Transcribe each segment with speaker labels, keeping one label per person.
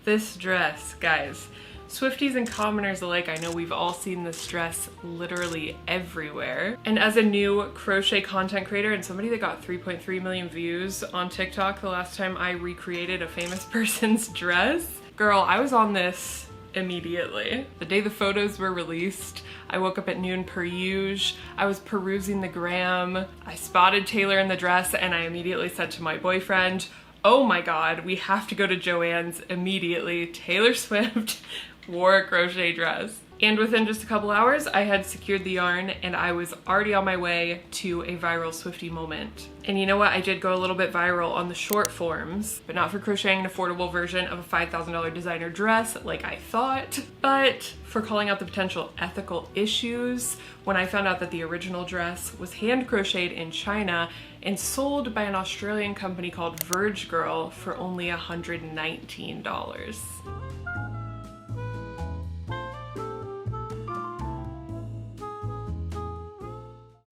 Speaker 1: This dress, guys. Swifties and commoners alike, I know we've all seen this dress literally everywhere. And as a new crochet content creator and somebody that got 3.3 million views on TikTok the last time I recreated a famous person's dress, girl, I was on this immediately. The day the photos were released, I woke up at noon per usual. I was perusing the gram. I spotted Taylor in the dress and I immediately said to my boyfriend, oh my God, we have to go to Joann's immediately. Taylor Swift wore a crochet dress. And within just a couple hours, I had secured the yarn and I was already on my way to a viral Swiftie moment. And you know what? I did go a little bit viral on the short forms, but not for crocheting an affordable version of a $5,000 designer dress like I thought, but for calling out the potential ethical issues when I found out that the original dress was hand crocheted in China and sold by an Australian company called Verge Girl for only $119.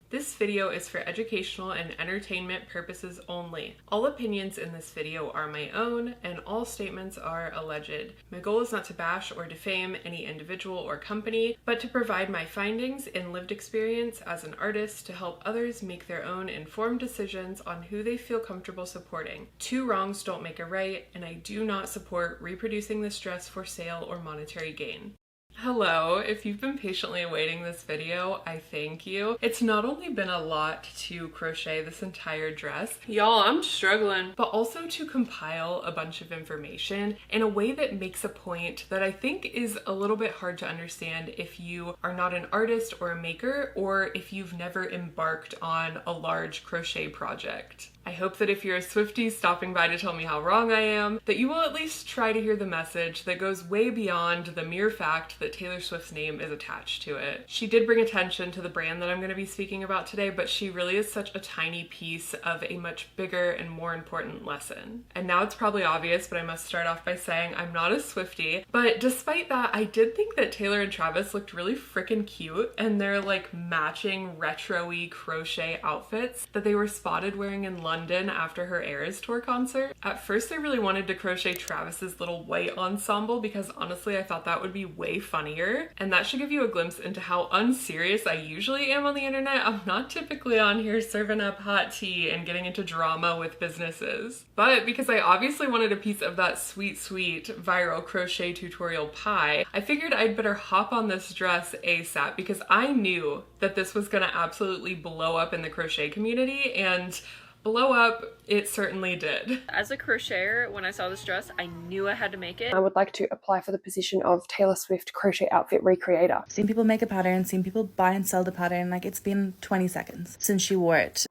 Speaker 1: This video is for educational and entertainment purposes only. All opinions in this video are my own, and all statements are alleged. My goal is not to bash or defame any individual or company, but to provide my findings and lived experience as an artist to help others make their own informed decisions on who they feel comfortable supporting. Two wrongs don't make a right, and I do not support reproducing this dress for sale or monetary gain. Hello, if you've been patiently awaiting this video, I thank you. It's not only been a lot to crochet this entire dress, y'all, I'm struggling, but also to compile a bunch of information in a way that makes a point that I think is a little bit hard to understand if you are not an artist or a maker, or if you've never embarked on a large crochet project. I hope that if you're a Swiftie stopping by to tell me how wrong I am, that you will at least try to hear the message that goes way beyond the mere fact that Taylor Swift's name is attached to it. She did bring attention to the brand that I'm going to be speaking about today, but she really is such a tiny piece of a much bigger and more important lesson. And now it's probably obvious, but I must start off by saying I'm not a Swiftie, but despite that, I did think that Taylor and Travis looked really freaking cute, and their like matching retro-y crochet outfits that they were spotted wearing in London after her Eras Tour concert. At first I really wanted to crochet Travis's little white ensemble because honestly I thought that would be way funnier, and that should give you a glimpse into how unserious I usually am on the internet. I'm not typically on here serving up hot tea and getting into drama with businesses. But because I obviously wanted a piece of that sweet viral crochet tutorial pie, I figured I'd better hop on this dress ASAP because I knew that this was gonna absolutely blow up in the crochet community, and blow up, it certainly did.
Speaker 2: As a crocheter, when I saw this dress, I knew I had to make it.
Speaker 3: I would like to apply for the position of Taylor Swift crochet outfit recreator.
Speaker 4: Seen people make a pattern, seen people buy and sell the pattern, like it's been 20 seconds since she wore it.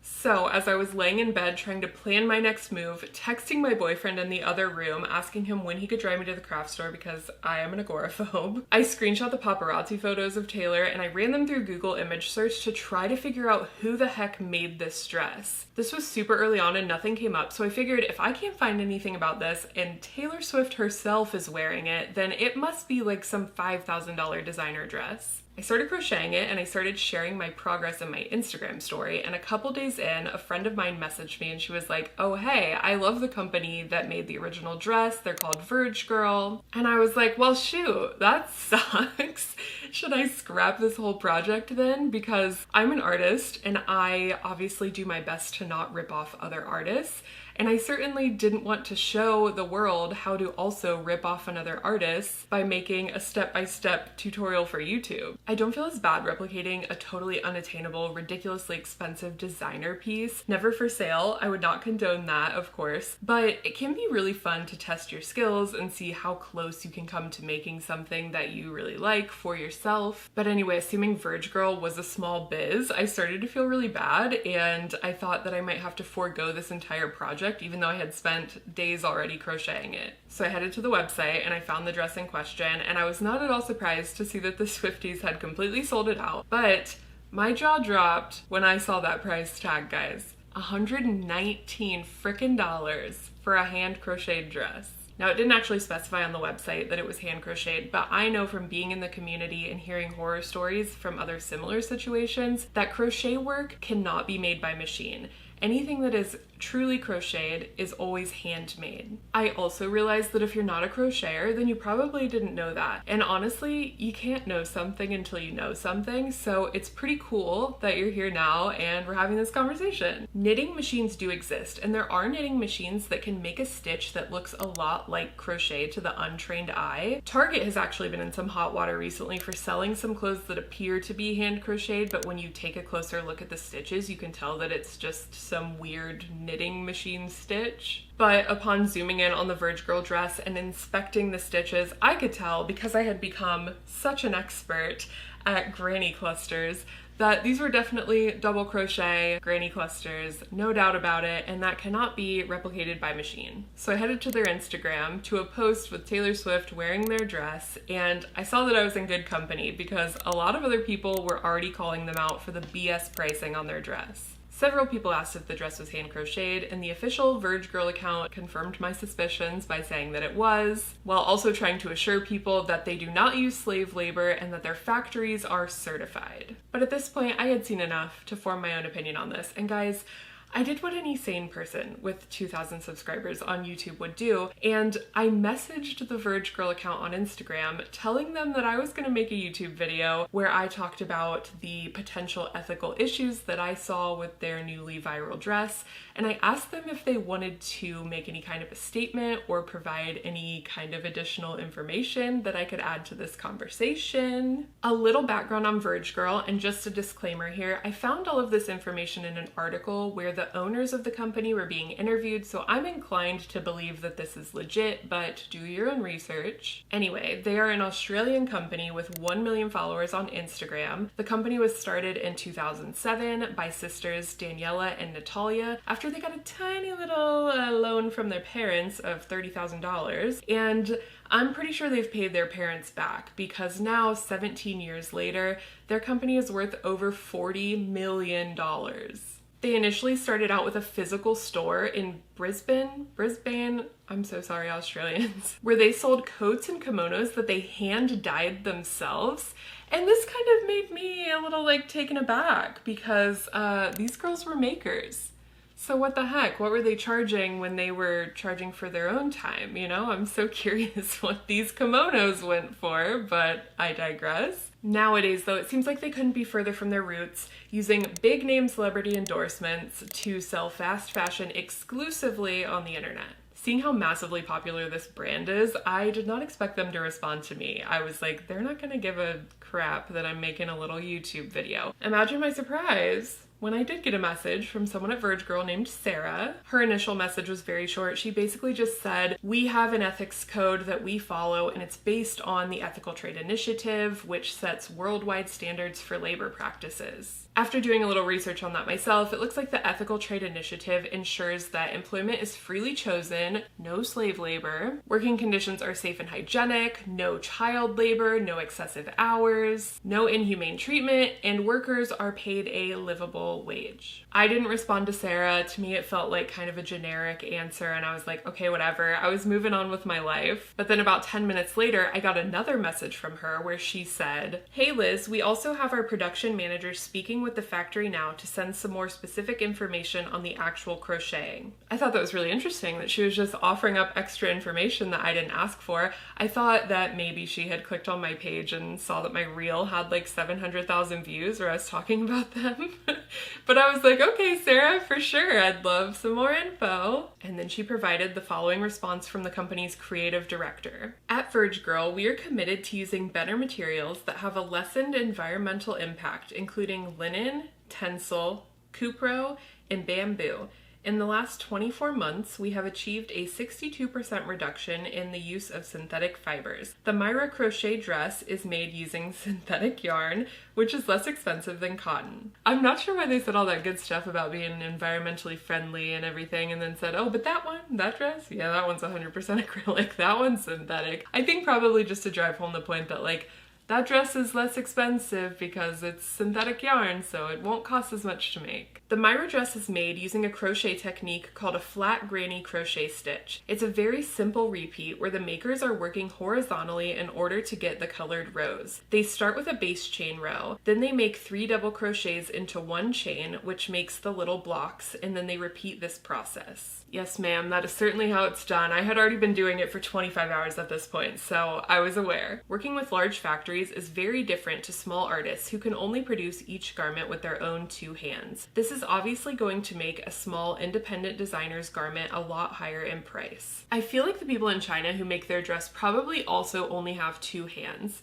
Speaker 1: So as I was laying in bed trying to plan my next move, texting my boyfriend in the other room, asking him when he could drive me to the craft store because I am an agoraphobe, I screenshot the paparazzi photos of Taylor and I ran them through Google image search to try to figure out who the heck made this dress. This was super early on and nothing came up, so I figured if I can't find anything about this and Taylor Swift herself is wearing it, then it must be like some $5,000 designer dress. I started crocheting it and I started sharing my progress in my Instagram story, and a couple days in, a friend of mine messaged me and she was like, oh hey, I love the company that made the original dress, they're called Verge Girl. And I was like, well shoot, that sucks. Should I scrap this whole project then? Because I'm an artist and I obviously do my best to not rip off other artists. And I certainly didn't want to show the world how to also rip off another artist by making a step-by-step tutorial for YouTube. I don't feel as bad replicating a totally unattainable, ridiculously expensive designer piece. Never for sale. I would not condone that, of course. But it can be really fun to test your skills and see how close you can come to making something that you really like for yourself. But anyway, assuming Verge Girl was a small biz, I started to feel really bad and I thought that I might have to forego this entire project even though I had spent days already crocheting it. So I headed to the website and I found the dress in question, and I was not at all surprised to see that the Swifties had completely sold it out. But my jaw dropped when I saw that price tag, guys. $119 frickin' dollars for a hand crocheted dress. Now, it didn't actually specify on the website that it was hand crocheted, but I know from being in the community and hearing horror stories from other similar situations that crochet work cannot be made by machine. anything that is truly crocheted is always handmade. I also realized that if you're not a crocheter, then you probably didn't know that. And honestly, you can't know something until you know something, so it's pretty cool that you're here now and we're having this conversation. Knitting machines do exist, and there are knitting machines that can make a stitch that looks a lot like crochet to the untrained eye. Target has actually been in some hot water recently for selling some clothes that appear to be hand crocheted, but when you take a closer look at the stitches, you can tell that it's just some weird knitting machine stitch. But upon zooming in on the Verge Girl dress and inspecting the stitches, I could tell, because I had become such an expert at granny clusters, that these were definitely double crochet granny clusters, no doubt about it, and that cannot be replicated by machine. So I headed to their Instagram to a post with Taylor Swift wearing their dress, and I saw that I was in good company because a lot of other people were already calling them out for the BS pricing on their dress. Several people asked if the dress was hand crocheted, and the official Verge Girl account confirmed my suspicions by saying that it was, while also trying to assure people that they do not use slave labor and that their factories are certified. But at this point, I had seen enough to form my own opinion on this, and guys, I did what any sane person with 2,000 subscribers on YouTube would do, and I messaged the Verge Girl account on Instagram telling them that I was going to make a YouTube video where I talked about the potential ethical issues that I saw with their newly viral dress, and I asked them if they wanted to make any kind of a statement or provide any kind of additional information that I could add to this conversation. A little background on Verge Girl, and just a disclaimer here, I found all of this information in an article where the owners of the company were being interviewed, so I'm inclined to believe that this is legit, but do your own research. Anyway, they are an Australian company with 1 million followers on Instagram. The company was started in 2007 by sisters Daniela and Natalia after they got a tiny little loan from their parents of $30,000, and I'm pretty sure they've paid their parents back because now, 17 years later, their company is worth over $40 million. They initially started out with a physical store in Brisbane, I'm so sorry, Australians, where they sold coats and kimonos that they hand dyed themselves. And this kind of made me a little taken aback because these girls were makers. So what the heck? What were they charging when they were charging for their own time? You know, I'm so curious what these kimonos went for, but I digress. Nowadays, though, it seems like they couldn't be further from their roots, using big name celebrity endorsements to sell fast fashion exclusively on the internet. Seeing how massively popular this brand is, I did not expect them to respond to me. I was like, they're not gonna give a crap that I'm making a little YouTube video. Imagine my surprise when I did get a message from someone at Verge Girl named Sarah. Her initial message was very short. She basically just said, we have an ethics code that we follow, and it's based on the Ethical Trade Initiative, which sets worldwide standards for labor practices. After doing a little research on that myself, it looks like the Ethical Trade Initiative ensures that employment is freely chosen, no slave labor, working conditions are safe and hygienic, no child labor, no excessive hours, no inhumane treatment, and workers are paid a livable wage. I didn't respond to Sarah. To me, it felt like kind of a generic answer, and I was like, okay, whatever. I was moving on with my life. But then about 10 minutes later, I got another message from her where she said, hey Liz, we also have our production manager speaking with the factory now to send some more specific information on the actual crocheting. I thought that was really interesting that she was just offering up extra information that I didn't ask for. I thought that maybe she had clicked on my page and saw that my reel had 700,000 views where I was talking about them. But I was like, okay, Sarah, for sure, I'd love some more info. And then she provided the following response from the company's creative director. At Verge Girl, we are committed to using better materials that have a lessened environmental impact, including linen, tencel, cupro, and bamboo. In the last 24 months, we have achieved a 62% reduction in the use of synthetic fibers. The Myra crochet dress is made using synthetic yarn, which is less expensive than cotton. I'm not sure why they said all that good stuff about being environmentally friendly and everything, and then said, oh, but that dress? Yeah, that one's 100% acrylic, that one's synthetic. I think probably just to drive home the point that that dress is less expensive because it's synthetic yarn, so it won't cost as much to make. The Myra dress is made using a crochet technique called a flat granny crochet stitch. It's a very simple repeat where the makers are working horizontally in order to get the colored rows. They start with a base chain row, then they make 3 double crochets into 1 chain, which makes the little blocks, and then they repeat this process. Yes, ma'am, that is certainly how it's done. I had already been doing it for 25 hours at this point, so I was aware. Working with large factories is very different to small artists who can only produce each garment with their own 2 hands. This is obviously going to make a small independent designer's garment a lot higher in price. I feel like the people in China who make their dress probably also only have 2 hands.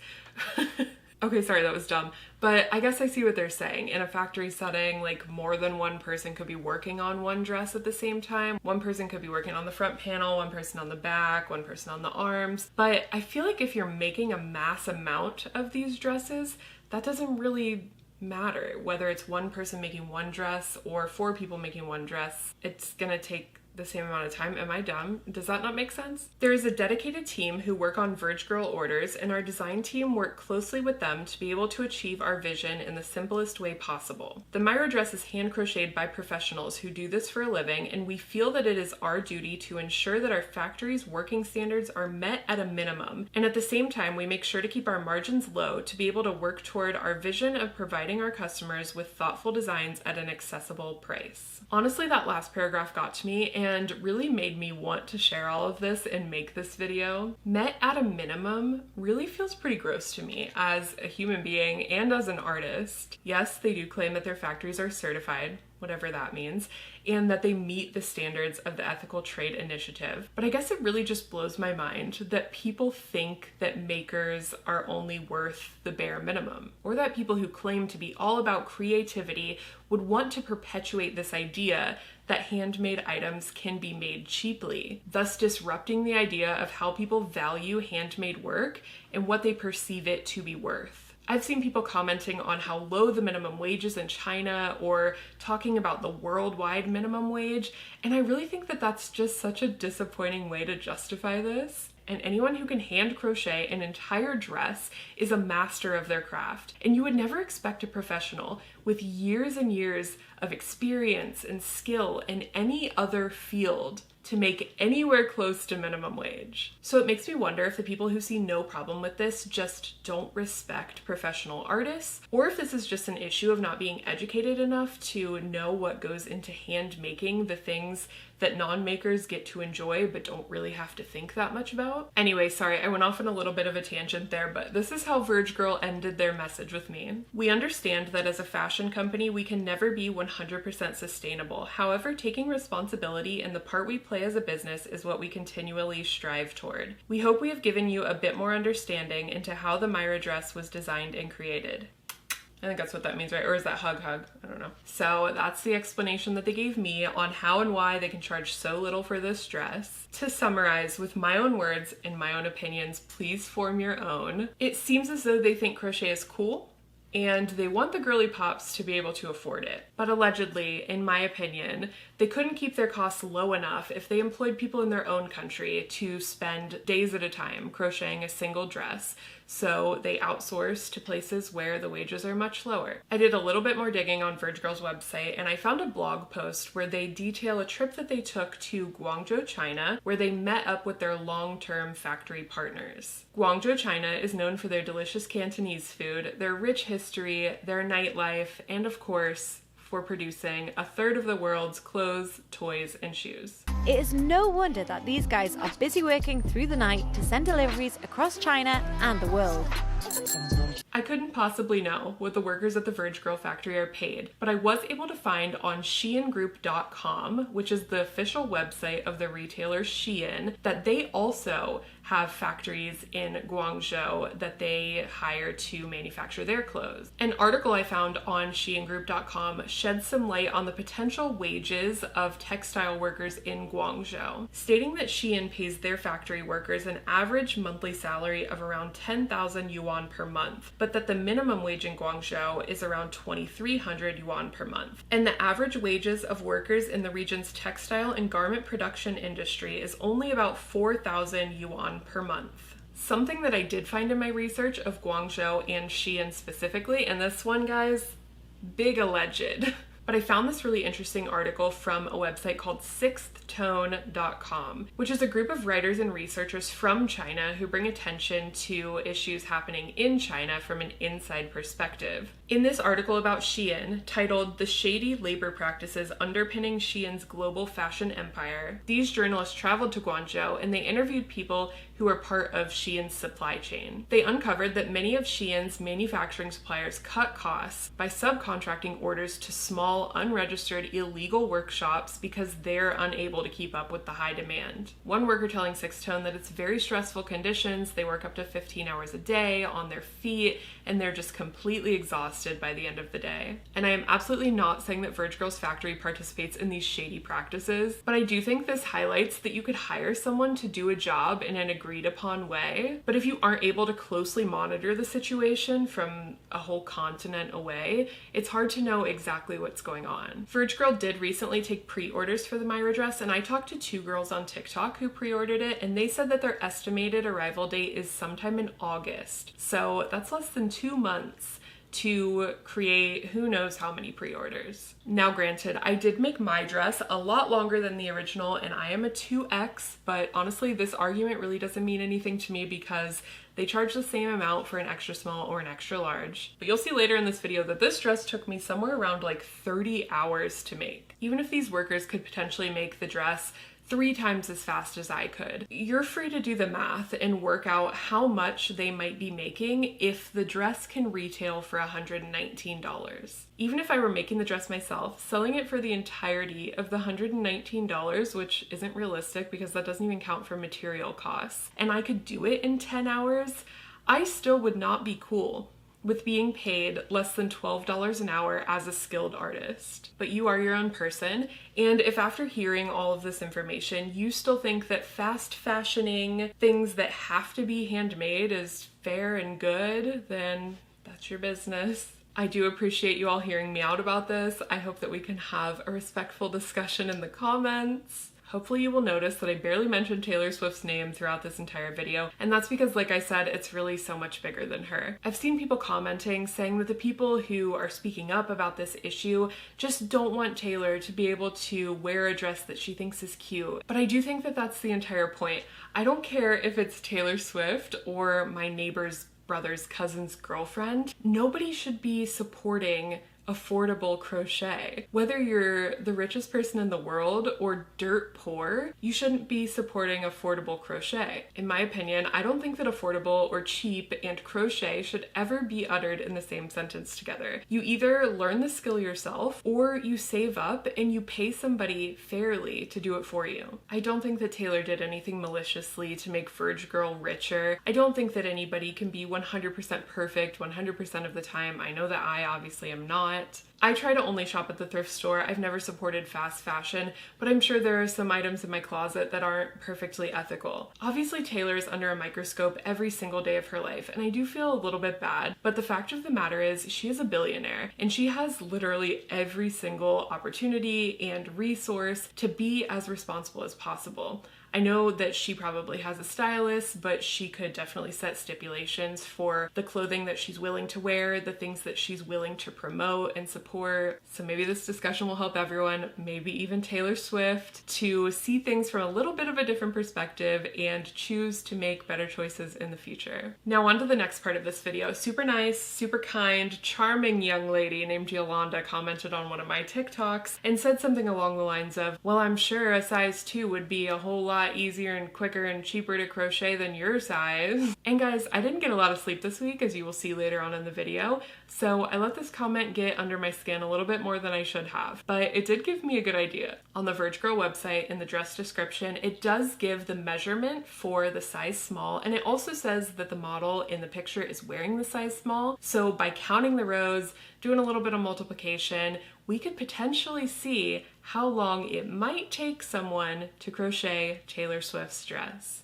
Speaker 1: Okay, sorry, that was dumb. But I guess I see what they're saying. In a factory setting, like more than one person could be working on one dress at the same time. One person could be working on the front panel, one person on the back, one person on the arms. But I feel like if you're making a mass amount of these dresses, that doesn't really matter. Whether it's one person making one dress or 4 people making one dress, it's gonna take the same amount of time. Am I dumb? Does that not make sense? There is a dedicated team who work on Verge Girl orders, and our design team worked closely with them to be able to achieve our vision in the simplest way possible. The Myra dress is hand crocheted by professionals who do this for a living, and we feel that it is our duty to ensure that our factory's working standards are met at a minimum, and at the same time we make sure to keep our margins low to be able to work toward our vision of providing our customers with thoughtful designs at an accessible price. Honestly, that last paragraph got to me and really made me want to share all of this and make this video. Met at a minimum really feels pretty gross to me as a human being and as an artist. Yes, they do claim that their factories are certified, whatever that means, and that they meet the standards of the Ethical Trade Initiative. But I guess it really just blows my mind that people think that makers are only worth the bare minimum, or that people who claim to be all about creativity would want to perpetuate this idea that handmade items can be made cheaply, thus disrupting the idea of how people value handmade work and what they perceive it to be worth. I've seen people commenting on how low the minimum wage is in China or talking about the worldwide minimum wage, and I really think that that's just such a disappointing way to justify this. And anyone who can hand crochet an entire dress is a master of their craft. And you would never expect a professional with years and years of experience and skill in any other field to make anywhere close to minimum wage. So it makes me wonder if the people who see no problem with this just don't respect professional artists, or if this is just an issue of not being educated enough to know what goes into hand making the things that non-makers get to enjoy but don't really have to think that much about. Anyway, sorry, I went off on a little bit of a tangent there, but this is how Verge Girl ended their message with me. We understand that as a fashion company, we can never be 100% sustainable. However, taking responsibility in the part we play as a business is what we continually strive toward. We hope we have given you a bit more understanding into how the Myra dress was designed and created. I think that's what that means, right? Or is that hug? I don't know. So that's the explanation that they gave me on how and why they can charge so little for this dress. To summarize, with my own words and my own opinions, please form your own. It seems as though they think crochet is cool, and they want the girly pops to be able to afford it. But allegedly, in my opinion, they couldn't keep their costs low enough if they employed people in their own country to spend days at a time crocheting a single dress. So they outsource to places where the wages are much lower. I did a little bit more digging on Verge Girl's website, and I found a blog post where they detail a trip that they took to Guangzhou, China, where they met up with their long-term factory partners. Guangzhou, China is known for their delicious Cantonese food, their rich history, their nightlife, and of course, for producing a third of the world's clothes, toys, and shoes.
Speaker 5: It is no wonder that these guys are busy working through the night to send deliveries across China and the world.
Speaker 1: I couldn't possibly know what the workers at the Verge Girl factory are paid, but I was able to find on SheinGroup.com, which is the official website of the retailer Shein, that they also have factories in Guangzhou that they hire to manufacture their clothes. An article I found on SheinGroup.com sheds some light on the potential wages of textile workers in Guangzhou, stating that Shein pays their factory workers an average monthly salary of around 10,000 yuan per month, but that the minimum wage in Guangzhou is around 2,300 yuan per month. And the average wages of workers in the region's textile and garment production industry is only about 4,000 yuan per month. Something that I did find in my research of Guangzhou and Shein specifically, and this one, guys, big alleged. but I found this really interesting article from a website called sixthtone.com, which is a group of writers and researchers from China who bring attention to issues happening in China from an inside perspective. In this article about Shein, titled "The Shady Labor Practices Underpinning Shein's Global Fashion Empire," these journalists traveled to Guangzhou and they interviewed people who are part of Shein's supply chain. They uncovered that many of Shein's manufacturing suppliers cut costs by subcontracting orders to small, unregistered, illegal workshops because they're unable to keep up with the high demand. One worker telling Sixth Tone that it's very stressful conditions, they work up to 15 hours a day on their feet, and they're just completely exhausted by the end of the day. And I am absolutely not saying that Verge Girl's factory participates in these shady practices, but I do think this highlights that you could hire someone to do a job in an agreed upon way, but if you aren't able to closely monitor the situation from a whole continent away, it's hard to know exactly what's going on. Verge Girl did recently take pre-orders for the Myra dress, and I talked to 2 girls on TikTok who pre-ordered it, and they said that their estimated arrival date is sometime in August. So that's less than 2 months to create who knows how many pre-orders. Now granted, I did make my dress a lot longer than the original and I am a 2X, but honestly this argument really doesn't mean anything to me because they charge the same amount for an extra small or an extra large. But you'll see later in this video that this dress took me somewhere around like 30 hours to make. Even if these workers could potentially make the dress 3 times as fast as I could. You're free to do the math and work out how much they might be making if the dress can retail for $119. Even if I were making the dress myself, selling it for the entirety of the $119, which isn't realistic because that doesn't even count for material costs, and I could do it in 10 hours, I still would not be cool with being paid less than $12 an hour as a skilled artist. But you are your own person, and if after hearing all of this information, you still think that fast fashioning things that have to be handmade is fair and good, then that's your business. I do appreciate you all hearing me out about this. I hope that we can have a respectful discussion in the comments. Hopefully you will notice that I barely mentioned Taylor Swift's name throughout this entire video, and that's because, like I said, it's really so much bigger than her. I've seen people commenting saying that the people who are speaking up about this issue just don't want Taylor to be able to wear a dress that she thinks is cute. But I do think that that's the entire point. I don't care if it's Taylor Swift or my neighbor's brother's cousin's girlfriend. Nobody should be supporting affordable crochet. Whether you're the richest person in the world or dirt poor, you shouldn't be supporting affordable crochet. In my opinion, I don't think that affordable or cheap and crochet should ever be uttered in the same sentence together. You either learn the skill yourself or you save up and you pay somebody fairly to do it for you. I don't think that Taylor did anything maliciously to make Verge Girl richer. I don't think that anybody can be 100% perfect 100% of the time. I know that I obviously am not. I try to only shop at the thrift store. I've never supported fast fashion, but I'm sure there are some items in my closet that aren't perfectly ethical. Obviously, Taylor is under a microscope every single day of her life, and I do feel a little bit bad, but the fact of the matter is she is a billionaire, and she has literally every single opportunity and resource to be as responsible as possible. I know that she probably has a stylist, but she could definitely set stipulations for the clothing that she's willing to wear, the things that she's willing to promote and support. So maybe this discussion will help everyone, maybe even Taylor Swift, to see things from a little bit of a different perspective and choose to make better choices in the future. Now on to the next part of this video. Super nice, super kind, charming young lady named Yolanda commented on one of my TikToks and said something along the lines of, well, I'm sure a size 2 would be a whole lot easier and quicker and cheaper to crochet than your size. And guys, I didn't get a lot of sleep this week, as you will see later on in the video, so I let this comment get under my skin a little bit more than I should have, but it did give me a good idea. On the Verge Girl website, in the dress description, it does give the measurement for the size small, and it also says that the model in the picture is wearing the size small, so by counting the rows, doing a little bit of multiplication, we could potentially see how long it might take someone to crochet Taylor Swift's dress.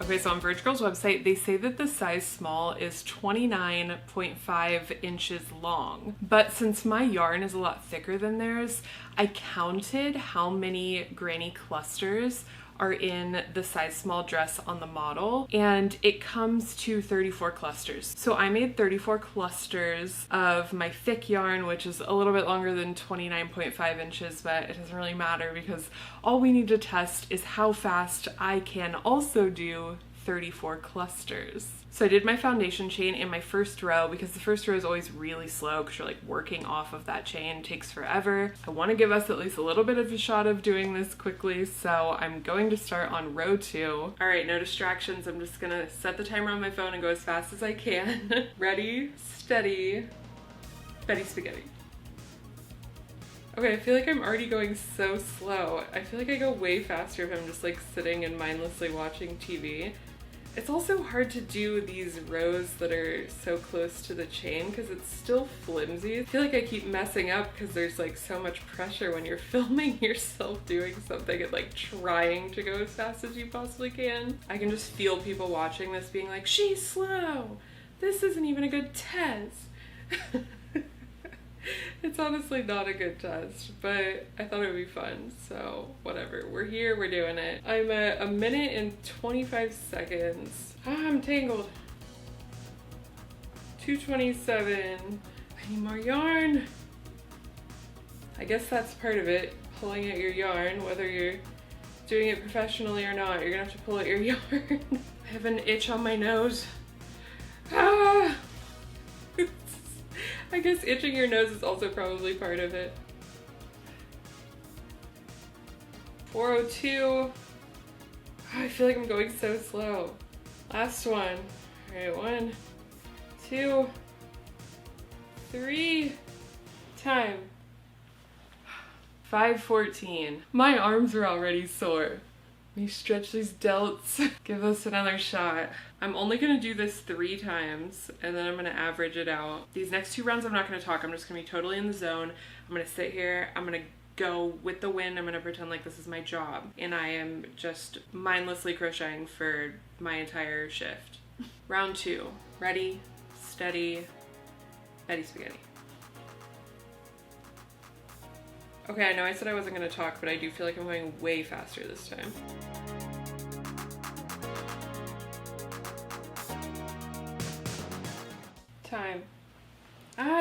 Speaker 1: Okay, so on Verge Girl's website, they say that the size small is 29.5 inches long. But since my yarn is a lot thicker than theirs, I counted how many granny clusters are in the size small dress on the model, and it comes to 34 clusters. So I made 34 clusters of my thick yarn, which is a little bit longer than 29.5 inches, but it doesn't really matter because all we need to test is how fast I can also do 34 clusters. So I did my foundation chain in my first row because the first row is always really slow because you're like working off of that chain, it takes forever. I want to give us at least a little bit of a shot of doing this quickly, so I'm going to start on row 2. All right, no distractions. I'm just gonna set the timer on my phone and go as fast as I can. Ready, steady, Betty Spaghetti. Okay, I feel like I'm already going so slow. I feel like I go way faster if I'm just like sitting and mindlessly watching TV. It's also hard to do these rows that are so close to the chain because it's still flimsy. I feel like I keep messing up because there's like so much pressure when you're filming yourself doing something and like trying to go as fast as you possibly can. I can just feel people watching this being like, she's slow. This isn't even a good test. It's honestly not a good test, but I thought it would be fun, so whatever. We're here, we're doing it. I'm at 1 minute and 25 seconds. I'm tangled. 2:27. I need more yarn. I guess that's part of it, pulling at your yarn, whether you're doing it professionally or not. You're gonna have to pull at your yarn. I have an itch on my nose. Ah! I guess itching your nose is also probably part of it. 4:02. Oh, I feel like I'm going so slow. Last one. All right, 1, 2, 3. Time. 5:14. My arms are already sore. Let me stretch these delts. Give us another shot. I'm only gonna do this 3 times and then I'm gonna average it out. These next 2 rounds I'm not gonna talk. I'm just gonna be totally in the zone. I'm gonna sit here. I'm gonna go with the wind. I'm gonna pretend like this is my job and I am just mindlessly crocheting for my entire shift. Round 2. Ready, steady, Betty Spaghetti. Okay, I know I said I wasn't gonna talk, but I do feel like I'm going way faster this time. Time.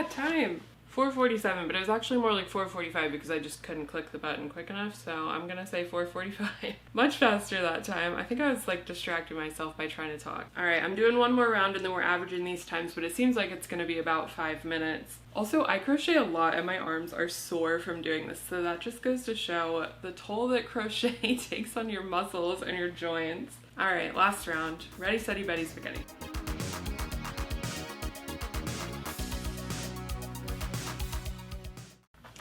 Speaker 1: Time! 4:47, but it was actually more like 4:45 because I just couldn't click the button quick enough, so I'm gonna say 4:45. Much faster that time. I think I was like distracting myself by trying to talk. Alright, I'm doing one more round and then we're averaging these times, but it seems like it's gonna be about 5 minutes. Also, I crochet a lot and my arms are sore from doing this, so that just goes to show the toll that crochet takes on your muscles and your joints. Alright, last round. Ready, steady, Betty Spaghetti.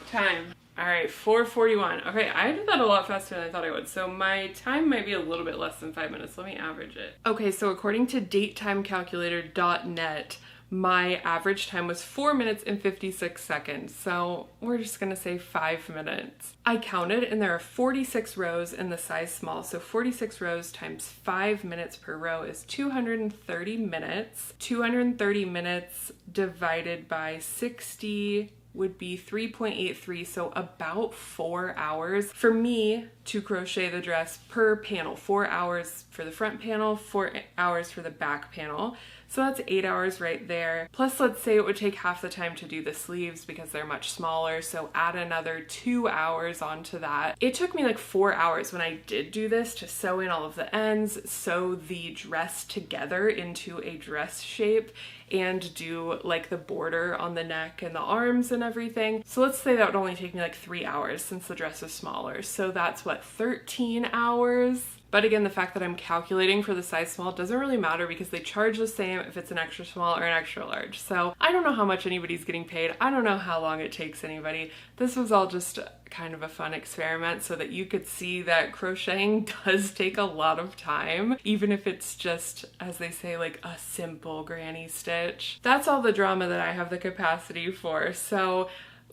Speaker 1: Time. Alright, 4:41. Okay, I did that a lot faster than I thought I would, so my time might be a little bit less than 5 minutes. Let me average it. Okay, so according to datetimecalculator.net, my average time was 4 minutes and 56 seconds, so we're just gonna say 5 minutes. I counted and there are 46 rows in the size small, so 46 rows times 5 minutes per row is 230 minutes. 230 minutes divided by 60 would be 3.83, so about 4 hours for me to crochet the dress per panel. 4 hours for the front panel, 4 hours for the back panel. So that's 8 hours right there. Plus, let's say it would take half the time to do the sleeves because they're much smaller, so add another 2 hours onto that. It took me like 4 hours when I did do this to sew in all of the ends, sew the dress together into a dress shape, and do like the border on the neck and the arms and everything. So let's say that would only take me like 3 hours since the dress is smaller. So that's what, 13 hours? But again, the fact that I'm calculating for the size small doesn't really matter because they charge the same if it's an extra small or an extra large. So I don't know how much anybody's getting paid. I don't know how long it takes anybody. This was all just kind of a fun experiment so that you could see that crocheting does take a lot of time, even if it's just, as they say, like a simple granny stitch. That's all the drama that I have the capacity for. So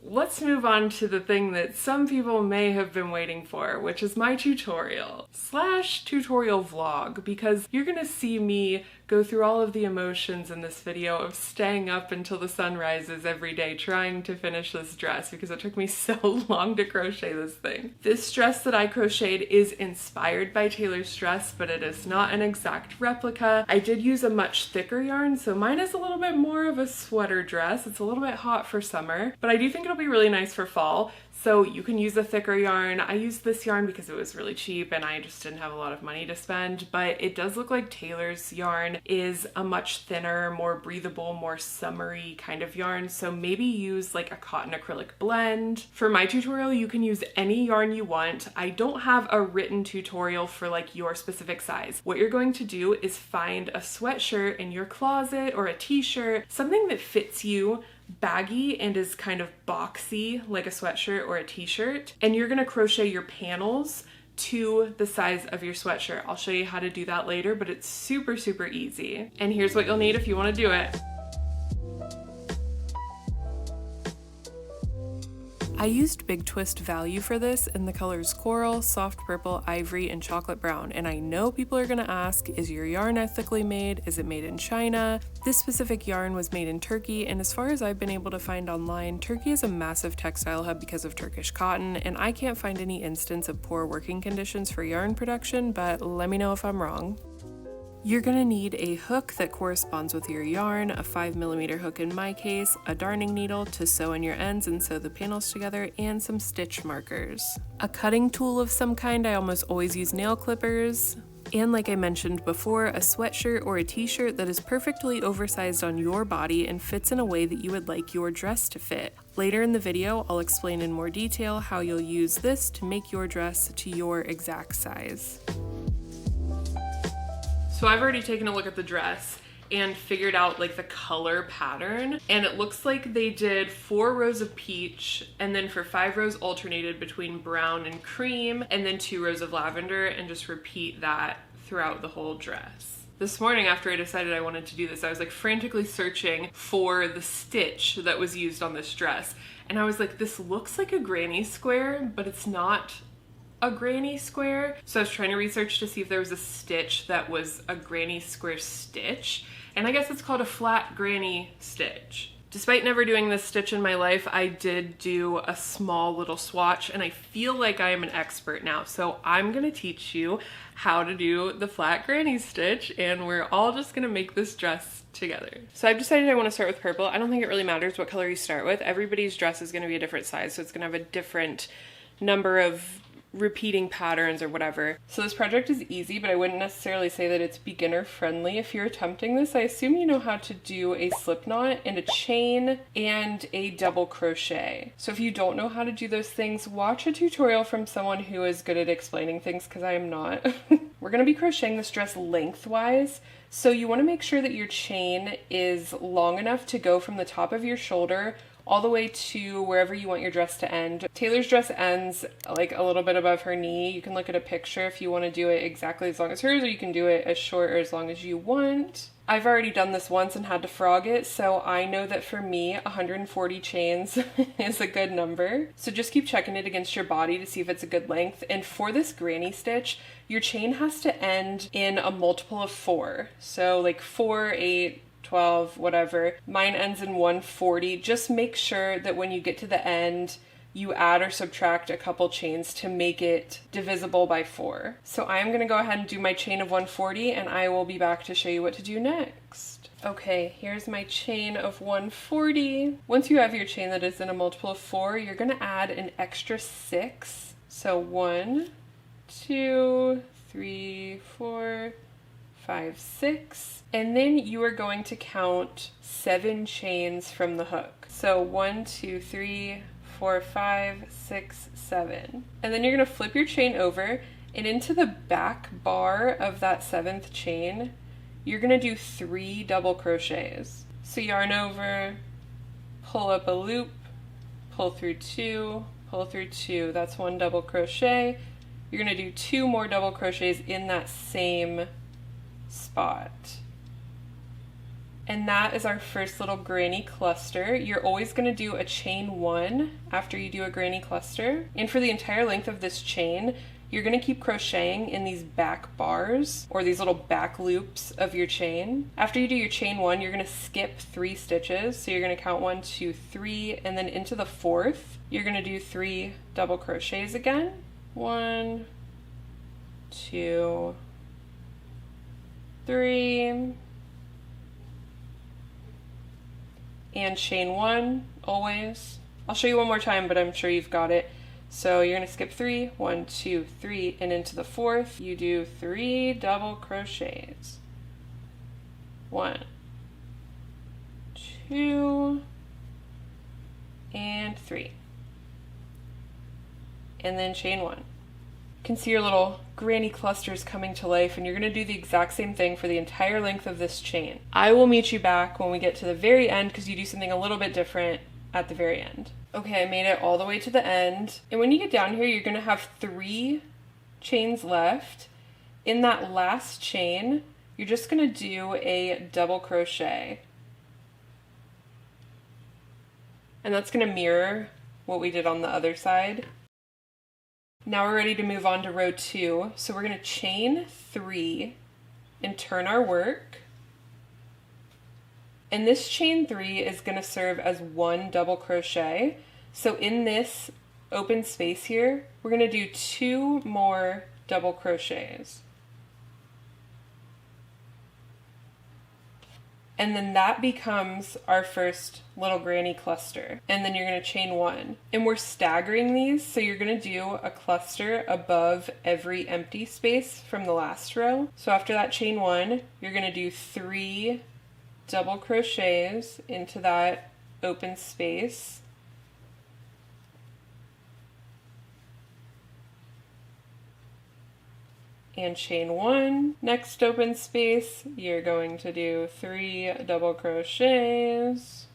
Speaker 1: let's move on to the thing that some people may have been waiting for, which is my tutorial / tutorial vlog, because you're gonna see me go through all of the emotions in this video of staying up until the sun rises every day trying to finish this dress because it took me so long to crochet this thing. This dress that I crocheted is inspired by Taylor's dress, but it is not an exact replica. I did use a much thicker yarn, so mine is a little bit more of a sweater dress. It's a little bit hot for summer, but I do think it'll be really nice for fall. So you can use a thicker yarn. I used this yarn because it was really cheap and I just didn't have a lot of money to spend, but it does look like Taylor's yarn is a much thinner, more breathable, more summery kind of yarn. So maybe use like a cotton acrylic blend. For my tutorial, you can use any yarn you want. I don't have a written tutorial for like your specific size. What you're going to do is find a sweatshirt in your closet or a t-shirt, something that fits you, baggy and is kind of boxy like a sweatshirt or a t-shirt, and you're gonna crochet your panels to the size of your sweatshirt. I'll show you how to do that later, but it's super easy. And here's what you'll need if you want to do it. I used Big Twist Value for this in the colors coral, soft purple, ivory, and chocolate brown. And I know people are gonna ask, is your yarn ethically made? Is it made in China? This specific yarn was made in Turkey, and as far as I've been able to find online, Turkey is a massive textile hub because of Turkish cotton, and I can't find any instance of poor working conditions for yarn production, but let me know if I'm wrong. You're gonna need a hook that corresponds with your yarn, a 5mm hook in my case, a darning needle to sew in your ends and sew the panels together, and some stitch markers. A cutting tool of some kind. I almost always use nail clippers. And like I mentioned before, a sweatshirt or a t-shirt that is perfectly oversized on your body and fits in a way that you would like your dress to fit. Later in the video, I'll explain in more detail how you'll use this to make your dress to your exact size. So I've already taken a look at the dress and figured out like the color pattern, and it looks like they did 4 rows of peach, and then for 5 rows alternated between brown and cream, and then 2 rows of lavender, and just repeat that throughout the whole dress. This morning after I decided I wanted to do this, I was like frantically searching for the stitch that was used on this dress, and I was like, this looks like a granny square, but it's not a granny square. So I was trying to research to see if there was a stitch that was a granny square stitch, and I guess it's called a flat granny stitch. Despite never doing this stitch in my life, I did do a small little swatch, and I feel like I am an expert now. So I'm gonna teach you how to do the flat granny stitch, and we're all just gonna make this dress together. So I've decided I want to start with purple. I don't think it really matters what color you start with. Everybody's dress is gonna be a different size, so it's gonna have a different number of repeating patterns or whatever. So this project is easy, but I wouldn't necessarily say that it's beginner friendly. If you're attempting this, I assume you know how to do a slip knot and a chain and a double crochet. So if you don't know how to do those things, watch a tutorial from someone who is good at explaining things, because I am not. We're going to be crocheting this dress lengthwise, so you want to make sure that your chain is long enough to go from the top of your shoulder all the way to wherever you want your dress to end. Taylor's dress ends like a little bit above her knee. You can look at a picture if you want to do it exactly as long as hers, or you can do it as short or as long as you want. I've already done this once and had to frog it, so I know that for me, 140 chains is a good number. So just keep checking it against your body to see if it's a good length. And for this granny stitch, your chain has to end in a multiple of 4. So like 4, 8, 12, whatever. Mine ends in 140. Just make sure that when you get to the end, you add or subtract a couple chains to make it divisible by 4. So I'm gonna go ahead and do my chain of 140, and I will be back to show you what to do next. Okay, here's my chain of 140. Once you have your chain that is in a multiple of 4, you're gonna add an extra 6. So 1, 2, 3, 4, 5, 6. And then you are going to count 7 chains from the hook. So 1, 2, 3, 4, 5, 6, 7. And then you're going to flip your chain over, and into the back bar of that 7th chain, you're going to do 3 double crochets. So yarn over, pull up a loop, pull through 2, pull through 2. That's 1 double crochet. You're going to do 2 more double crochets in that same spot. And that is our first little granny cluster. You're always going to do a chain 1 after you do a granny cluster. And for the entire length of this chain, you're going to keep crocheting in these back bars or these little back loops of your chain. After you do your chain 1, you're going to skip 3 stitches. So you're going to count 1, 2, 3, and then into the 4th, you're going to do 3 double crochets again. 1, 2, 3, and chain 1 always. I'll show you one more time, but I'm sure you've got it. So you're going to skip 3, 1, 2, 3, and into the 4th, you do 3 double crochets. 1, 2, and 3. And then chain 1. You can see your little granny clusters coming to life, and you're going to do the exact same thing for the entire length of this chain. I will meet you back when we get to the very end because you do something a little bit different at the very end. Okay, I made it all the way to the end, and when you get down here, you're going to have 3 chains left. In that last chain, you're just going to do a double crochet, and that's going to mirror what we did on the other side. Now we're ready to move on to row 2. So we're going to chain 3 and turn our work. And this chain 3 is going to serve as 1 double crochet. So in this open space here, we're going to do 2 more double crochets. And then that becomes our first little granny cluster. And then you're going to chain 1. And we're staggering these, so you're going to do a cluster above every empty space from the last row. So after that chain 1, you're going to do 3 double crochets into that open space. And chain 1. Next open space, you're going to do 3 double crochets.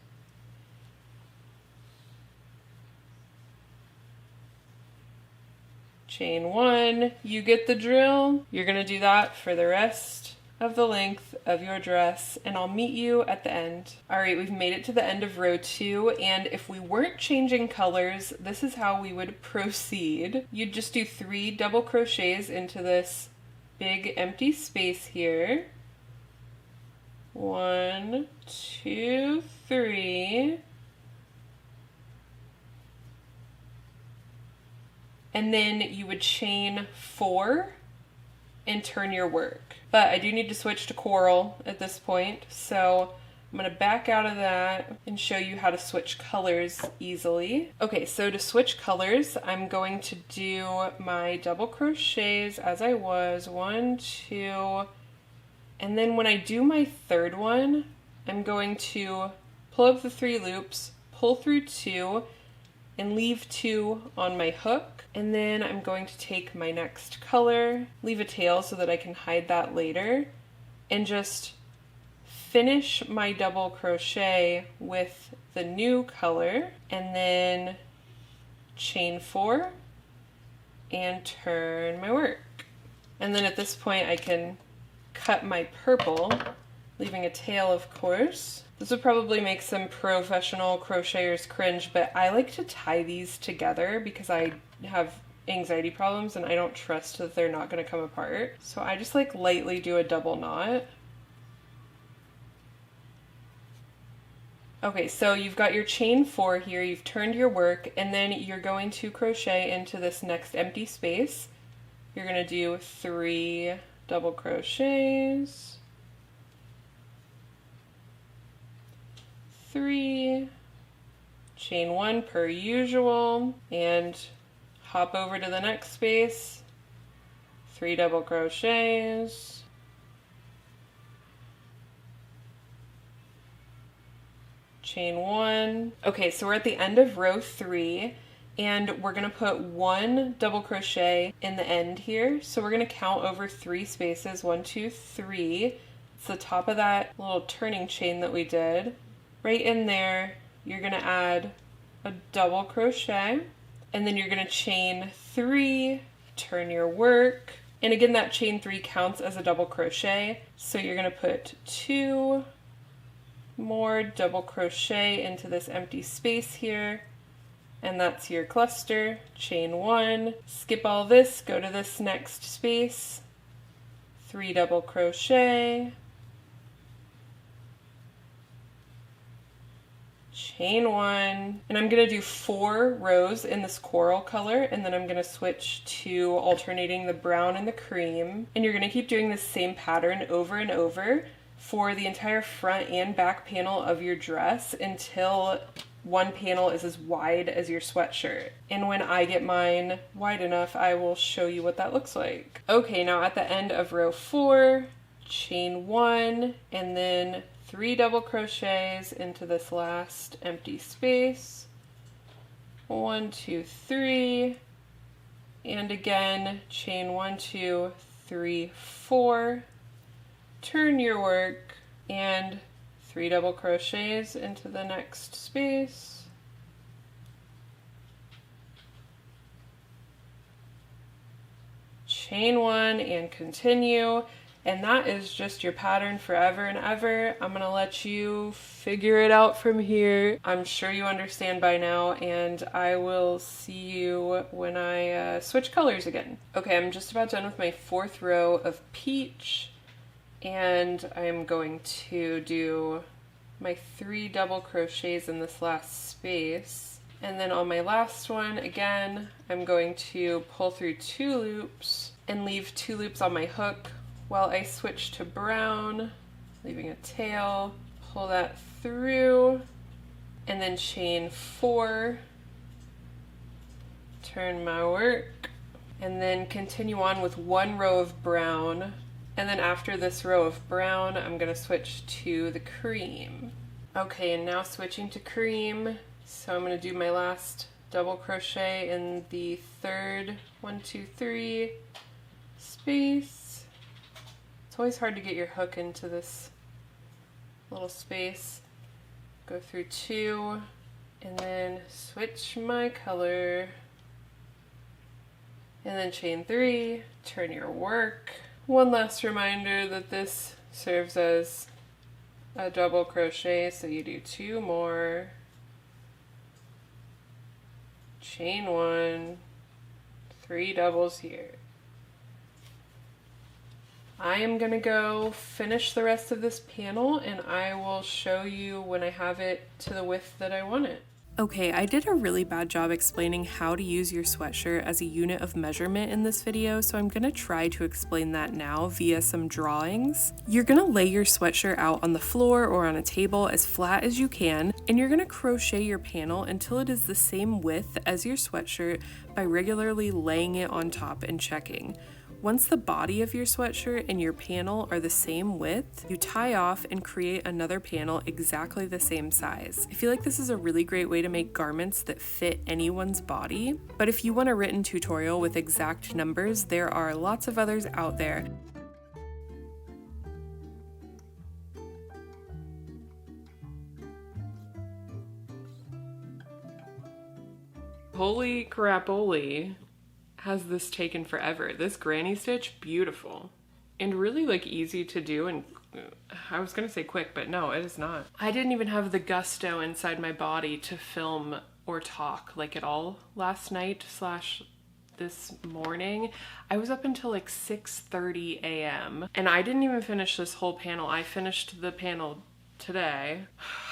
Speaker 1: Chain 1. You get the drill. You're going to do that for the rest of the length of your dress, and I'll meet you at the end. Alright, we've made it to the end of row 2, and if we weren't changing colors, this is how we would proceed. You'd just do 3 double crochets into this big empty space here. 1, 2, 3. And then you would chain 4 and turn your work. But I do need to switch to coral at this point, so I'm going to back out of that and show you how to switch colors easily. Okay, so to switch colors, I'm going to do my double crochets as I was, 1, 2, and then when I do my third one, I'm going to pull up the 3 loops, pull through 2, and leave 2 on my hook. And then I'm going to take my next color, leave a tail so that I can hide that later, and just finish my double crochet with the new color, and then chain 4 and turn my work. And then at this point I can cut my purple, leaving a tail, of course. This would probably make some professional crocheters cringe, but I like to tie these together because I have anxiety problems and I don't trust that they're not going to come apart. So I just like lightly do a double knot. Okay, so you've got your chain 4 here, you've turned your work, and then you're going to crochet into this next empty space. You're going to do 3 double crochets, 3, chain 1 per usual, and hop over to the next space, 3 double crochets, chain 1. Okay, so we're at the end of row 3, and we're going to put 1 double crochet in the end here. So we're going to count over 3 spaces, 1, 2, 3. It's the top of that little turning chain that we did. Right in there, you're going to add a double crochet, and then you're going to chain 3, turn your work, and again that chain 3 counts as a double crochet, so you're going to put 2 more double crochet into this empty space here, and that's your cluster. Chain 1, skip all this, go to this next space, 3 double crochet, chain 1, and I'm going to do 4 rows in this coral color, and then I'm going to switch to alternating the brown and the cream, and you're going to keep doing this same pattern over and over for the entire front and back panel of your dress until one panel is as wide as your sweatshirt. And when I get mine wide enough, I will show you what that looks like. Okay, now at the end of row 4, chain 1, and then 3 double crochets into this last empty space. 1, 2, 3, and again, chain 1, 2, 3, 4. Turn your work and 3 double crochets into the next space. Chain 1 and continue. And that is just your pattern forever and ever. I'm gonna let you figure it out from here. I'm sure you understand by now, and I will see you when I switch colors again. Okay, I'm just about done with my 4th row of peach, and I'm going to do my 3 double crochets in this last space. And then on my last one, again, I'm going to pull through 2 loops and leave 2 loops on my hook while I switch to brown, leaving a tail, pull that through, and then chain 4, turn my work, and then continue on with 1 row of brown. And then after this row of brown, I'm gonna switch to the cream. Okay, and now switching to cream. So I'm gonna do my last double crochet in the 3rd 1, 2, 3 space. It's always hard to get your hook into this little space. Go through 2, and then switch my color, and then chain 3, turn your work. One last reminder that this serves as a double crochet, so you do 2 more, chain 1, 3 doubles here. I am gonna go finish the rest of this panel, and I will show you when I have it to the width that I want it. Okay, I did a really bad job explaining how to use your sweatshirt as a unit of measurement in this video, so I'm gonna try to explain that now via some drawings. You're gonna lay your sweatshirt out on the floor or on a table as flat as you can, and you're gonna crochet your panel until it is the same width as your sweatshirt by regularly laying it on top and checking. Once the body of your sweatshirt and your panel are the same width, you tie off and create another panel exactly the same size. I feel like this is a really great way to make garments that fit anyone's body, but if you want a written tutorial with exact numbers, there are lots of others out there. Holy crapoli. Has this taken forever. This granny stitch, beautiful. And really like easy to do, and I was gonna say quick, but no, it is not. I didn't even have the gusto inside my body to film or talk like at all last night / this morning. I was up until like 6:30 a.m. and I didn't even finish this whole panel. I finished the panel today.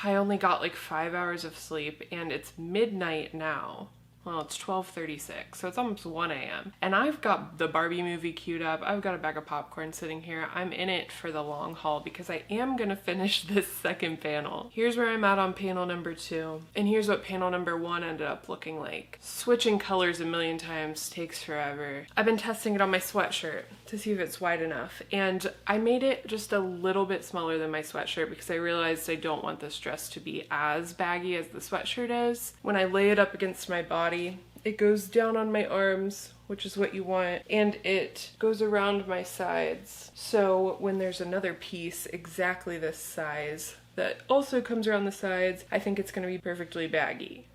Speaker 1: I only got like 5 hours of sleep, and it's midnight now. Well, it's 12:36, so it's almost 1 a.m. And I've got the Barbie movie queued up. I've got a bag of popcorn sitting here. I'm in it for the long haul because I am gonna finish this second panel. Here's where I'm at on panel number 2, and here's what panel number 1 ended up looking like. Switching colors a million times takes forever. I've been testing it on my sweatshirt to see if it's wide enough, and I made it just a little bit smaller than my sweatshirt because I realized I don't want this dress to be as baggy as the sweatshirt is. When I lay it up against my body, it goes down on my arms, which is what you want, and it goes around my sides. So when there's another piece exactly this size that also comes around the sides, I think it's gonna be perfectly baggy.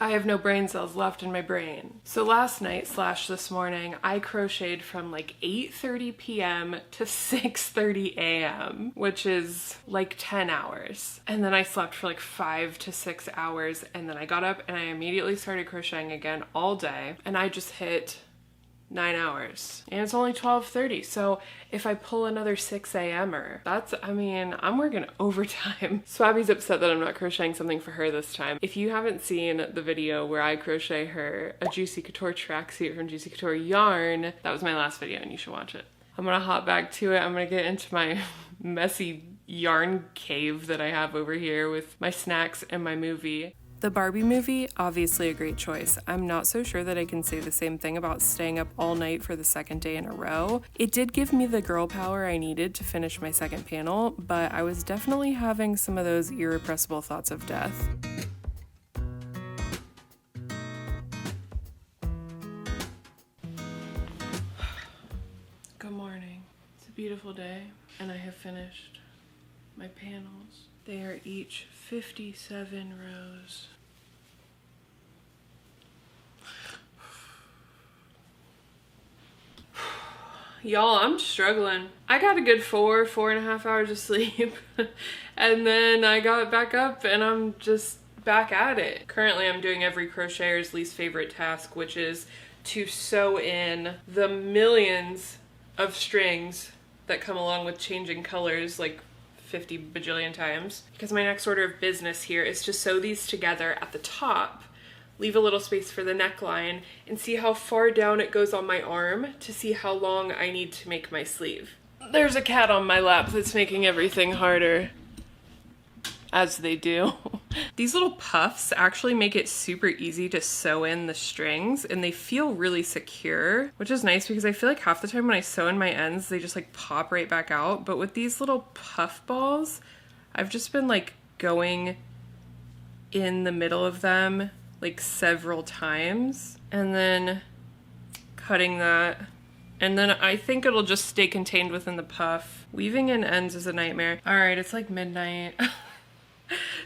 Speaker 1: I have no brain cells left in my brain. So last night / this morning, I crocheted from like 8:30 p.m. to 6:30 a.m., which is like 10 hours. And then I slept for like 5 to 6 hours, and then I got up and I immediately started crocheting again all day, and I just hit 9 hours, and it's only 12:30. So if I pull another 6 a.m.er, I'm working overtime. Swabby's upset that I'm not crocheting something for her this time. If you haven't seen the video where I crochet her a Juicy Couture tracksuit from Juicy Couture yarn, that was my last video and you should watch it. I'm gonna hop back to it. I'm gonna get into my messy yarn cave that I have over here with my snacks and my movie. The Barbie movie, obviously a great choice. I'm not so sure that I can say the same thing about staying up all night for the second day in a row. It did give me the girl power I needed to finish my second panel, but I was definitely having some of those irrepressible thoughts of death. Good morning. It's a beautiful day, and I have finished my panels. They are each 57 rows. Y'all, I'm struggling. I got a good 4.5 hours of sleep, and then I got back up and I'm just back at it. Currently, I'm doing every crocheter's least favorite task, which is to sew in the millions of strings that come along with changing colors like 50 bajillion times. Because my next order of business here is to sew these together at the top, leave a little space for the neckline, and see how far down it goes on my arm to see how long I need to make my sleeve. There's a cat on my lap that's making everything harder. As they do. These little puffs actually make it super easy to sew in the strings, and they feel really secure, which is nice because I feel like half the time when I sew in my ends, they just like pop right back out. But with these little puff balls, I've just been like going in the middle of them like several times and then cutting that. And then I think it'll just stay contained within the puff. Weaving in ends is a nightmare. All right, it's like midnight.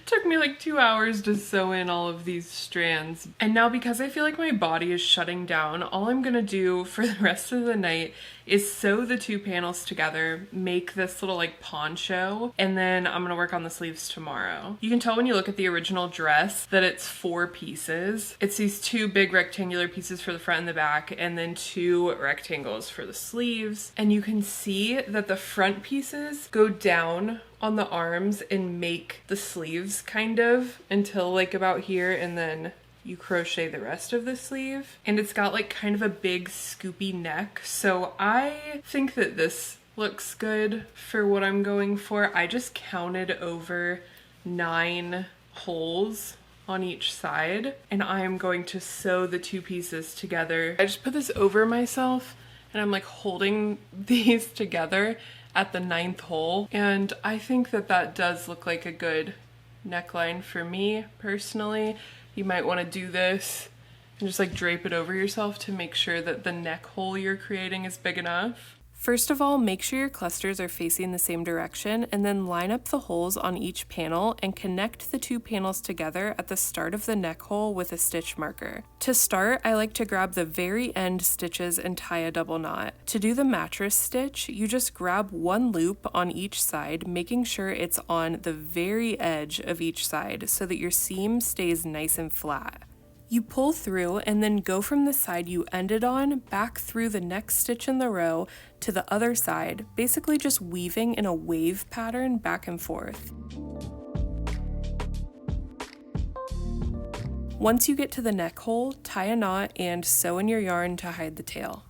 Speaker 1: Took me like 2 hours to sew in all of these strands. And now because I feel like my body is shutting down, all I'm gonna do for the rest of the night is sew the 2 panels together, make this little like poncho, and then I'm gonna work on the sleeves tomorrow. You can tell when you look at the original dress that it's 4 pieces. It's these 2 big rectangular pieces for the front and the back, and then 2 rectangles for the sleeves. And you can see that the front pieces go down on the arms and make the sleeves kind of until like about here, and then you crochet the rest of the sleeve. And it's got like kind of a big scoopy neck, so I think that this looks good for what I'm going for. I just counted over 9 holes on each side, and I am going to sew the 2 pieces together. I just put this over myself and I'm like holding these together at the 9th hole, and I think that that does look like a good neckline for me personally. You might want to do this and just like drape it over yourself to make sure that the neck hole you're creating is big enough. First of all, make sure your clusters are facing the same direction, and then line up the holes on each panel and connect the 2 panels together at the start of the neck hole with a stitch marker. To start, I like to grab the very end stitches and tie a double knot. To do the mattress stitch, you just grab 1 loop on each side, making sure it's on the very edge of each side so that your seam stays nice and flat. You pull through and then go from the side you ended on back through the next stitch in the row to the other side, basically just weaving in a wave pattern back and forth. Once you get to the neck hole, tie a knot and sew in your yarn to hide the tail.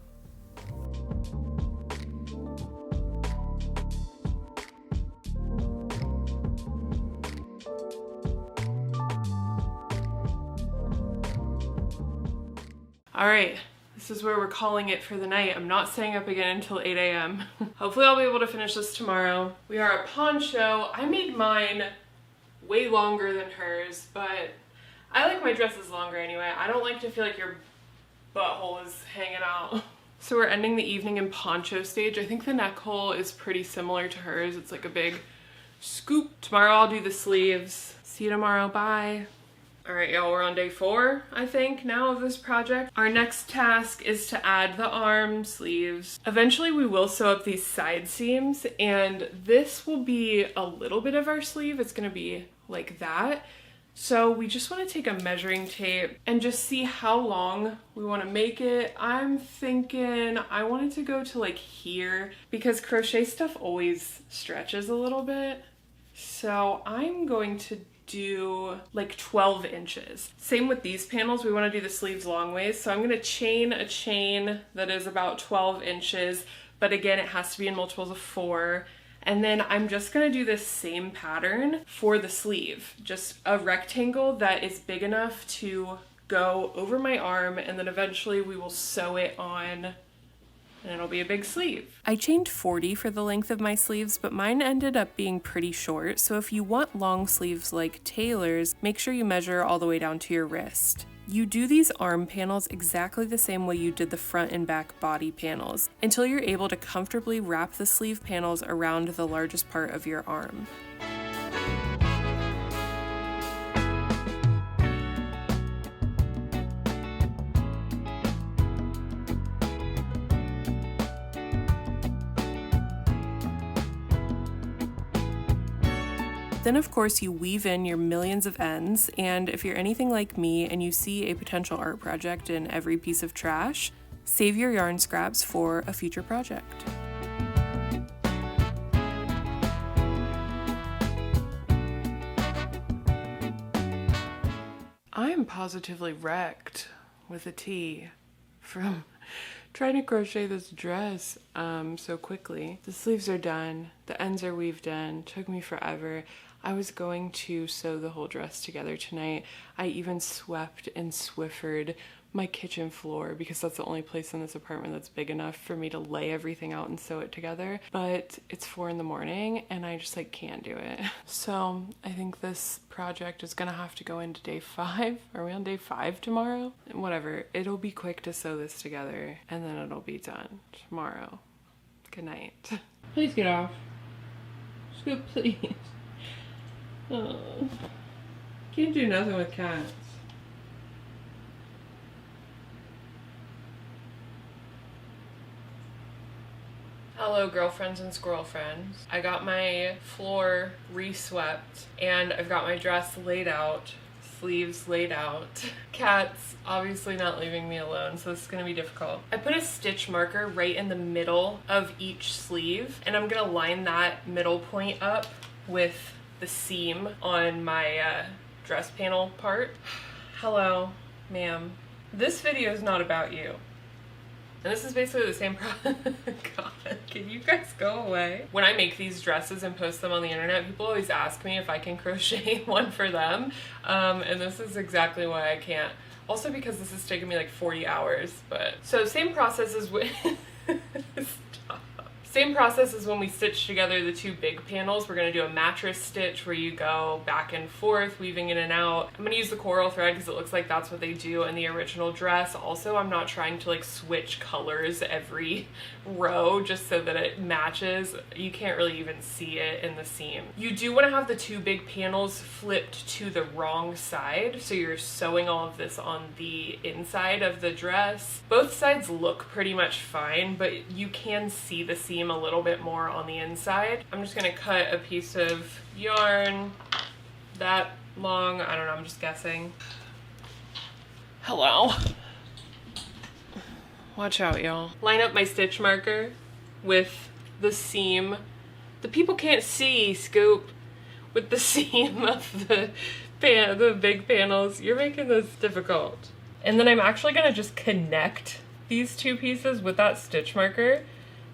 Speaker 1: All right, this is where we're calling it for the night. I'm not staying up again until 8 a.m. Hopefully I'll be able to finish this tomorrow. We are a poncho. I made mine way longer than hers, but I like my dresses longer anyway. I don't like to feel like your butthole is hanging out. So we're ending the evening in poncho stage. I think the neck hole is pretty similar to hers. It's like a big scoop. Tomorrow I'll do the sleeves. See you tomorrow, bye. All right, y'all, we're on day 4, I think, now of this project. Our next task is to add the arm sleeves. Eventually we will sew up these side seams, and this will be a little bit of our sleeve. It's gonna be like that. So we just want to take a measuring tape and just see how long we want to make it. I'm thinking I want it to go to like here because crochet stuff always stretches a little bit. So I'm going to do like 12 inches. Same with these panels, we want to do the sleeves long ways. So I'm going to chain a chain that is about 12 inches, but again, it has to be in multiples of 4. And then I'm just gonna do this same pattern for the sleeve. Just a rectangle that is big enough to go over my arm, and then eventually we will sew it on and it'll be a big sleeve. I chained 40 for the length of my sleeves, but mine ended up being pretty short. So if you want long sleeves like tailors, make sure you measure all the way down to your wrist. You do these arm panels exactly the same way you did the front and back body panels, until you're able to comfortably wrap the sleeve panels around the largest part of your arm. Then of course you weave in your millions of ends, and if you're anything like me and you see a potential art project in every piece of trash, save your yarn scraps for a future project. I am positively wrecked with a T from trying to crochet this dress so quickly. The sleeves are done, the ends are weaved in, took me forever. I was going to sew the whole dress together tonight. I even swept and Swiffered my kitchen floor because that's the only place in this apartment that's big enough for me to lay everything out and sew it together. But it's 4 in the morning and I just like can't do it. So I think this project is gonna have to go into day 5. Are we on day 5 tomorrow? Whatever, it'll be quick to sew this together and then it'll be done tomorrow. Good night. Please get off. Scoop, please. Oh, can't do nothing with cats. Hello girlfriends and squirrel friends. I got my floor re-swept and I've got my dress laid out, sleeves laid out. Cat's obviously not leaving me alone, so this is gonna be difficult. I put a stitch marker right in the middle of each sleeve and I'm gonna line that middle point up with the seam on my dress panel part. Hello, ma'am. This video is not about you. And this is basically the same God, can you guys go away? When I make these dresses and post them on the internet, people always ask me if I can crochet one for them. And this is exactly why I can't. Also because this has taken me like 40 hours, but. So same process as with, Same process as when we stitch together the 2 big panels. We're gonna do a mattress stitch where you go back and forth, weaving in and out. I'm gonna use the coral thread because it looks like that's what they do in the original dress. Also, I'm not trying to like switch colors every row just so that it matches. You can't really even see it in the seam. You do wanna have the 2 big panels flipped to the wrong side, so you're sewing all of this on the inside of the dress. Both sides look pretty much fine, but you can see the seam a little bit more on the inside. I'm just gonna cut a piece of yarn that long. I don't know, I'm just guessing. Hello. Watch out, y'all. Line up my stitch marker with the seam. The people can't see, Scoop, with the seam of the big panels. You're making this difficult. And then I'm actually gonna just connect these 2 pieces with that stitch marker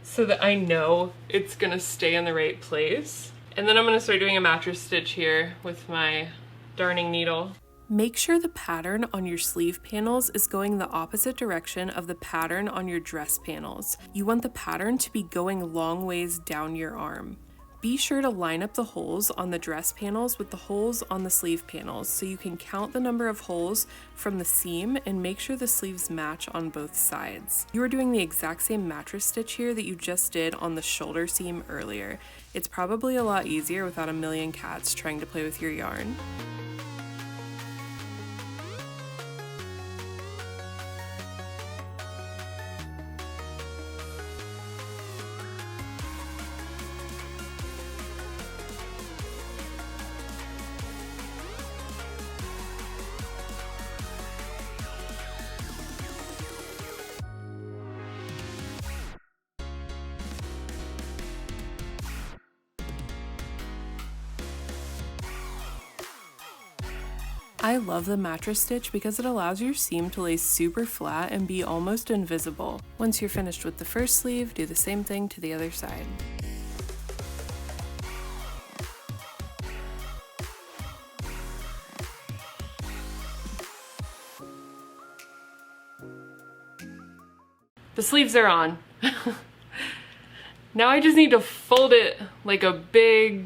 Speaker 1: so that I know it's gonna stay in the right place. And then I'm gonna start doing a mattress stitch here with my darning needle. Make sure the pattern on your sleeve panels is going the opposite direction of the pattern on your dress panels. You want the pattern to be going long ways down your arm. Be sure to line up the holes on the dress panels with the holes on the sleeve panels so you can count the number of holes from the seam and make sure the sleeves match on both sides. You are doing the exact same mattress stitch here that you just did on the shoulder seam earlier. It's probably a lot easier without a million cats trying to play with your yarn. I love the mattress stitch because it allows your seam to lay super flat and be almost invisible. Once you're finished with the first sleeve, do the same thing to the other side. The sleeves are on. Now I just need to fold it like a big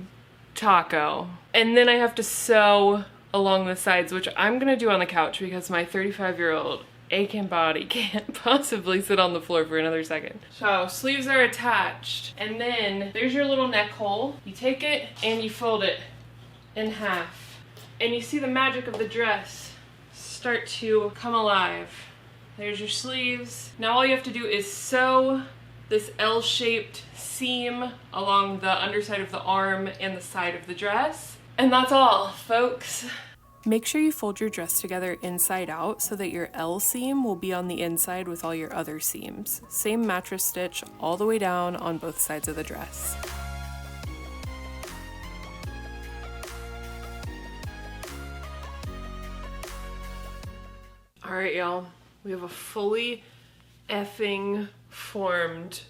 Speaker 1: taco. And then I have to sew along the sides, which I'm gonna do on the couch because my 35-year-old aching body can't possibly sit on the floor for another second. So sleeves are attached, and then there's your little neck hole. You take it and you fold it in half. And you see the magic of the dress start to come alive. There's your sleeves. Now all you have to do is sew this L-shaped seam along the underside of the arm and the side of the dress. And that's all, folks. Make sure you fold your dress together inside out so that your L seam will be on the inside with all your other seams. Same mattress stitch all the way down on both sides of the dress. All right, y'all. We have a fully effing formed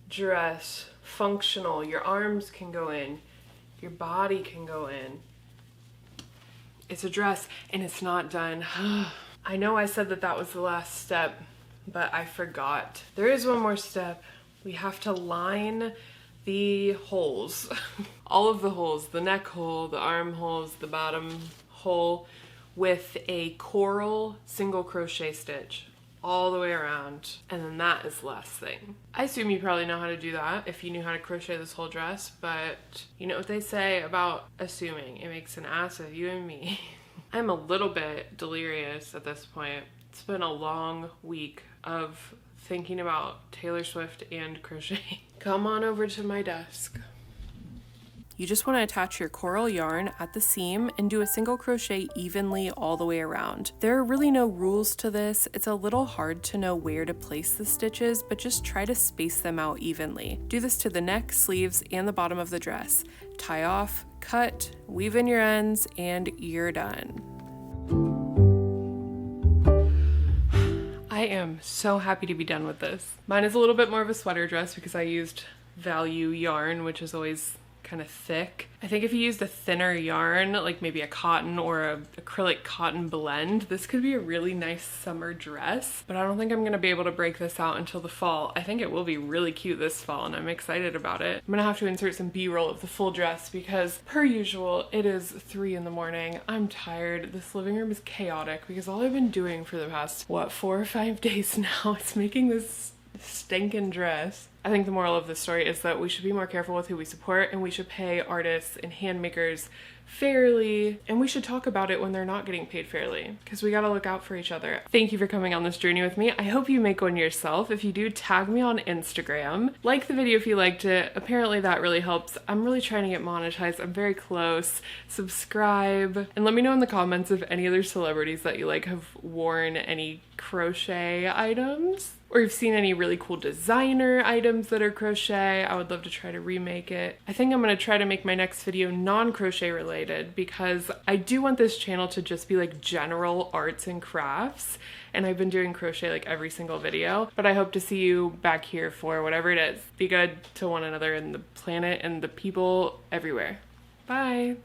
Speaker 1: dress. Functional. Your arms can go in. Your body can go in. It's a dress and it's not done. I know I said that that was the last step, but I forgot. There is one more step. We have to line the holes. All of the holes, the neck hole, the arm holes, the bottom hole, with a coral single crochet stitch all the way around, and then that is the last thing. I assume you probably know how to do that if you knew how to crochet this whole dress, but you know what they say about assuming. It makes an ass of you and me. I'm a little bit delirious at this point. It's been a long week of thinking about Taylor Swift and crochet. Come on over to my desk. You just want to attach your coral yarn at the seam and do a single crochet evenly all the way around. There are really no rules to this. It's a little hard to know where to place the stitches, but just try to space them out evenly. Do this to the neck, sleeves, and the bottom of the dress. Tie off, cut, weave in your ends, and you're done. I am so happy to be done with this. Mine is a little bit more of a sweater dress because I used value yarn, which is always kind of thick. I think if you used a thinner yarn, like maybe a cotton or a acrylic cotton blend, this could be a really nice summer dress, but I don't think I'm gonna be able to break this out until the fall. I think it will be really cute this fall and I'm excited about it. I'm gonna have to insert some B-roll of the full dress because per usual, it is 3 in the morning. I'm tired. This living room is chaotic because all I've been doing for the past, 4 or 5 days now is making this stinking dress. I think the moral of this story is that we should be more careful with who we support, and we should pay artists and handmakers fairly, and we should talk about it when they're not getting paid fairly, because we gotta look out for each other. Thank you for coming on this journey with me. I hope you make one yourself. If you do, tag me on Instagram. Like the video if you liked it. Apparently that really helps. I'm really trying to get monetized. I'm very close. Subscribe, and let me know in the comments if any other celebrities that you like have worn any crochet items, or you've seen any really cool designer items that are crochet. I would love to try to remake it. I think I'm gonna try to make my next video non-crochet related because I do want this channel to just be like general arts and crafts, and I've been doing crochet like every single video, but I hope to see you back here for whatever it is. Be good to one another and the planet and the people everywhere. Bye.